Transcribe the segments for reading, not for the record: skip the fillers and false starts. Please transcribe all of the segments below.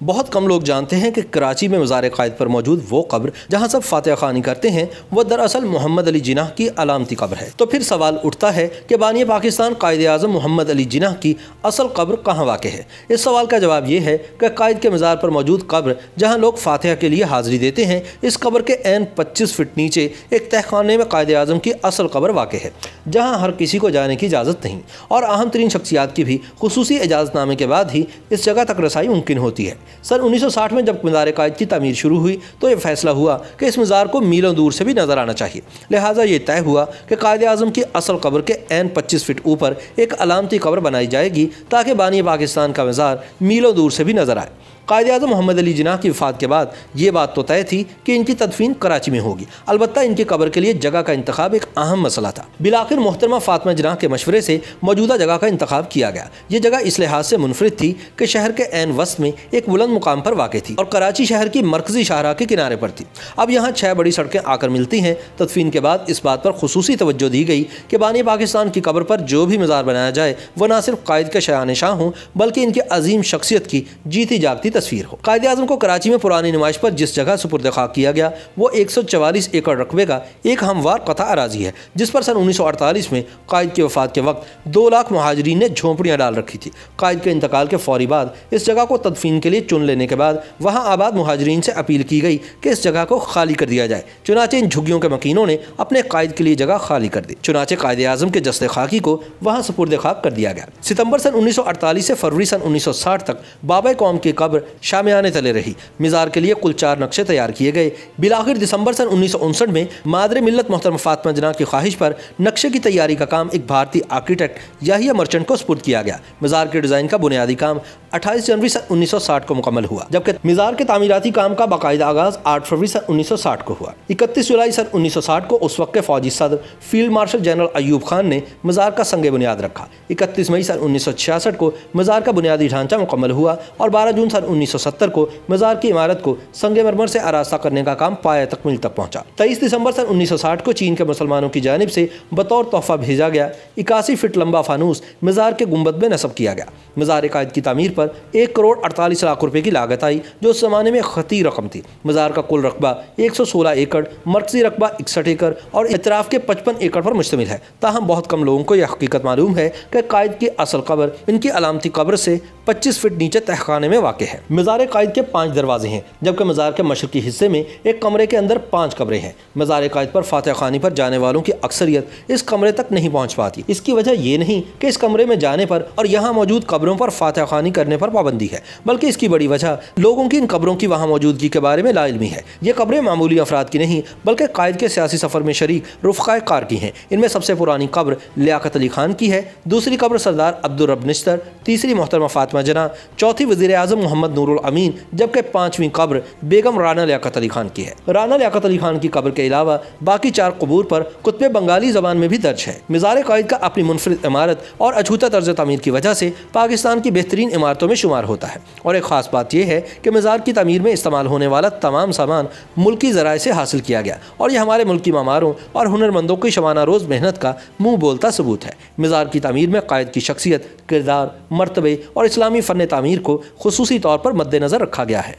बहुत कम लोग जानते हैं कि कराची में मज़ार क़ायद पर मौजूद वो कब्र जहाँ सब फातिहा ख़ानी करते हैं वह दरअसल मोहम्मद अली जिन्नाह की अलामती कब्र है। तो फिर सवाल उठता है कि बानी पाकिस्तान कायद आज़म मोहम्मद अली जिन्नाह की असल कब्र कहाँ वाक़ है। इस सवाल का जवाब ये है कि कायद के मज़ार पर मौजूद कब्र जहाँ लोग फातिहा के लिए हाज़िरी देते हैं, इस कब्र के ऐन 25 फीट नीचे एक तहखाने में कायद आज़म की असल कब्र वाक़ है, जहाँ हर किसी को जाने की इजाज़त नहीं और अहम तरीन शख्सियात की भी खुसूसी इजाज़तनामे के बाद ही इस जगह तक रसाई मुमकिन होती है। सन 1960 में जब मज़ार क़ायद की तामीर शुरू हुई तो यह फैसला हुआ कि इस मज़ार को मीलों दूर से भी नज़र आना चाहिए। लिहाजा ये तय हुआ कि कायद आज़म की असल कब्र के ऐन 25 फीट ऊपर एक अलामती कब्र बनाई जाएगी ताकि बानी पाकिस्तान का मज़ार मीलों दूर से भी नज़र आए। कायद आज़म मोहम्मद अली जिन्नाह की वफ़ात के बाद ये बात तो तय थी कि इनकी तदफीन कराची में होगी। अलबत्ता इनकी कब्र के लिए जगह का इंतखाब एक अहम मसला था। बिलाखिर मोहतरमा फ़ातिमा जिन्नाह के मशवरे से मौजूदा जगह का इंतखाब किया गया। ये जगह इस लिहाज से मुनफरिद थी कि शहर के ऐन वस्त में एक बुलंद मुकाम पर वाक़ थी और कराची शहर की मरकज़ी शाहराह के किनारे पर थी। अब यहाँ 6 बड़ी सड़कें आकर मिलती हैं। तदफीन के बाद इस बात पर खुसूसी तवज्जो दी गई कि बानी पाकिस्तान की कब्र पर जो भी मज़ार बनाया जाए वह न सिर्फ कायद के शयान शाह हों बल्कि इनकी अजीम शख्सियत की जीती जागती तस्वीर हो। कायद आज़म को कराची में पुरानी नुमाइश पर जिस जगह सुपुर्द खाक किया गया वो 144 एकड़ रकबे का एक हमवार कता अराजी है, जिस पर सन 1948 में कायद की वफ़ात के वक्त 2 लाख मुहाजिरीन ने झोंपड़ियाँ डाल रखी थी। कायद के इंतकाल के फौरी बाद इस जगह को तदफीन के लिए चुन लेने के बाद वहाँ आबाद मुहाजिरीन से अपील की गई कि इस जगह को खाली कर दिया जाए। चुनाचे इन झुग्गियों के मकीनों ने अपने कायद के लिए जगह खाली कर दी। चुनाचे कायद आज़म के जस्ते खाकी को वहाँ सुपुर्द खाक कर दिया गया। सितंबर सन 1948 से फरवरी सन 1960 तक बाबा कौम की कब्र शामियाने तले रही। मज़ार के लिए कुल 4 नक्शे तैयार किए गए। बिलाखिर दिसंबर सन 1959 में मादरे मिल्लत मोहतरमा फ़ातिमा जिन्नाह की ख्वाहिश पर नक्शे की तैयारी का काम एक भारतीय आर्किटेक्ट याहिया मर्चेंट को सुपुर्द किया गया। मज़ार के डिज़ाइन का बुनियादी काम 28 जनवरी सन 1960 को मुकम्मल हुआ, जबकि मज़ार के तामीराती काम का बाकायदा आगाज़ 8 फरवरी सन 1960 को हुआ। 31 जुलाई सन 1960 को उस वक्त के फ़ौजी सदर field marshal general Ayub Khan ने मज़ार का संग बुनियाद रखा। 31 मई सन 1966 को मज़ार का बुनियादी ढांचा मुकम्मल हुआ और 12 जून सन 1970 को मज़ार की इमारत को संगे मरमर से आरास्ता करने का काम पाया तकमील तक पहुंचा। 23 दिसंबर सन 1960 को चीन के मुसलमानों की जानिब से बतौर तोहफा भेजा गया 81 फीट लंबा फानूस मज़ार के गुंबद में नस्ब किया गया। मज़ार क़ायद की तामीर पर 1 करोड़ 48 लाख रुपए की लागत आई, जो उस ज़माने में खती रकम थी। मज़ार का कुल रकबा 116 एकड़, मरकज़ी रकबा 61 एकड़ और इतराफ़ के 55 एकड़ पर मुश्तमिल है। ताहम बहुत कम लोगों को यह हकीकत मालूम है कि कायद की असल कब्र इनकी अलामती कब्र से 25 फीट नीचे तहखाने में वाक़ है। मज़ार क़ायद के 5 दरवाजे हैं, जबकि मज़ार के मशरक़ी हिस्से में एक कमरे के अंदर 5 कब्रें हैं। मज़ार क़ायद पर फातिहा ख़ानी पर जाने वालों की अक्सरियत इस कमरे तक नहीं पहुँच पाती। इसकी वजह ये नहीं कि इस कमरे में जाने पर और यहाँ मौजूद कब्रों पर फातिहा ख़ानी करने पर पाबंदी है, बल्कि इसकी बड़ी वजह लोगों की इन कब्रों की वहाँ मौजूदगी के बारे में लाइल्मी है। ये कब्रें मामूली अफराद की नहीं बल्कि कायद के सियासी सफ़र में शरीक रुफ़क़ाए कार की हैं। इनमें सबसे पुरानी कब्र लियाकत अली खान की है, दूसरी कब्र सरदार अब्दुल रब निश्तर, तीसरी मोहतरमा फ़ातिमा जिन्नाह, चौथी वज़ीर आज़म मोहम्मद नूरुल अमीन, जबकि 5वीं कब्र बेगम राना लियाकत अली खान की है। राना लियाकत अली खान की कब्र के अलावा बाकी 4 कबूर पर कुतुब बंगाली ज़बान में भी दर्ज है। मज़ार क़ायद का अपनी मुनफरिद इमारत और अछूता तर्ज तामीर की वजह से पाकिस्तान की बेहतरीन इमारतों में शुमार होता है। और एक ख़ास बात यह है कि मज़ार की तामीर में इस्तेमाल होने वाला तमाम सामान मुल्की ज़राए से हासिल किया गया और यह हमारे मुल्की मामारों और हुनरमंदों की शबाना रोज़ मेहनत का मुँह बोलता सबूत है। मज़ार की तामीर में कायद की शख्सियत, किरदार, मर्तबे और इस्लामी फ़न तामीर को खुसूसी तौर पर मद्देनज़र रखा गया है।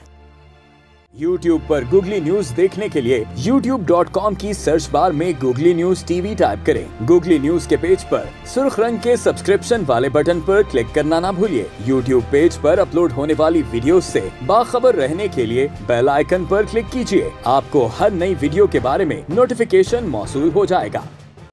YouTube पर गूगली न्यूज देखने के लिए youtube.com की सर्च बार में गूगली न्यूज टीवी टाइप करें। गूगली न्यूज के पेज पर सुर्ख रंग के सब्सक्रिप्शन वाले बटन पर क्लिक करना ना भूलिए। YouTube पेज पर अपलोड होने वाली वीडियो से बाखबर रहने के लिए बेल आइकन पर क्लिक कीजिए। आपको हर नई वीडियो के बारे में नोटिफिकेशन मौसूल हो जाएगा।